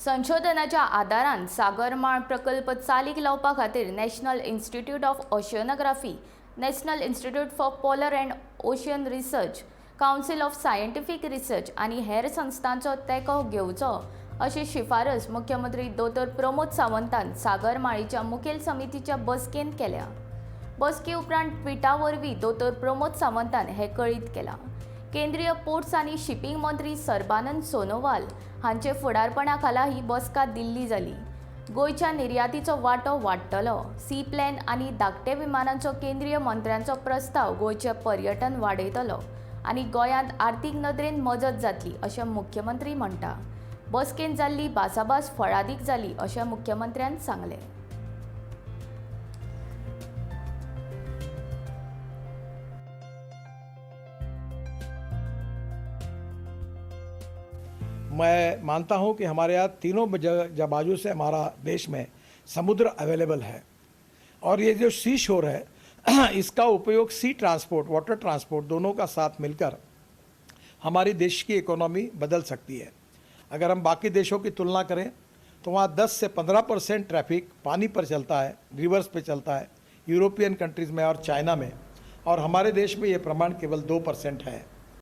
संशोधनाच्या आदारान सागरमाळ प्रकल्प चालीक लावपा खातीर national institute of oceanography, national institute for polar and ocean research, council of scientific research आनी हेर संस्थांचो तेंको घेवचो अशी शिफारस मुख्यमंत्री दोतोर प्रमोद सावंतान सागरमाळीच्या मुखेल समितीच्या बसकेंत केल्या। बसके उपरांत ट्विटा वरवीं दोतोर प्रमोद सावंतान हें कळीत केलां। केंद्रीय पोर्ट्स आनी शिपिंग मंत्री सर्बानंद सोनोवाल हांचे फुडारपणा खाला ही बसका दिल्ली जाली। गोंयच्या निर्यातीचो वांटो वाडटलो। सी प्लेन आनी धाकटे विमानांचो केंद्रीय मंत्र्यांचो प्रस्ताव गोंयचें पर्यटन वाडयतलो आनी गोंयांत आर्थीक नदरेन मजत जातली अशें मुख्यमंत्री म्हणटा। बसकेंत जाल्ली भासाभास फळादीक जाली अशें मुख्यमंत्र्यान सांगलें। मैं मानता हूं कि हमारे यहाँ तीनों बाजू से हमारा देश में समुद्र अवेलेबल है और ये जो सी शोर है इसका उपयोग सी ट्रांसपोर्ट, वाटर ट्रांसपोर्ट दोनों का साथ मिलकर हमारी देश की इकोनॉमी बदल सकती है। अगर हम बाकी देशों की तुलना करें तो वहाँ 10 से 15% ट्रैफिक पानी पर चलता है, रिवर्स पे चलता है यूरोपियन कंट्रीज़ में और चाइना में, और हमारे देश में ये प्रमाण केवल 2% है।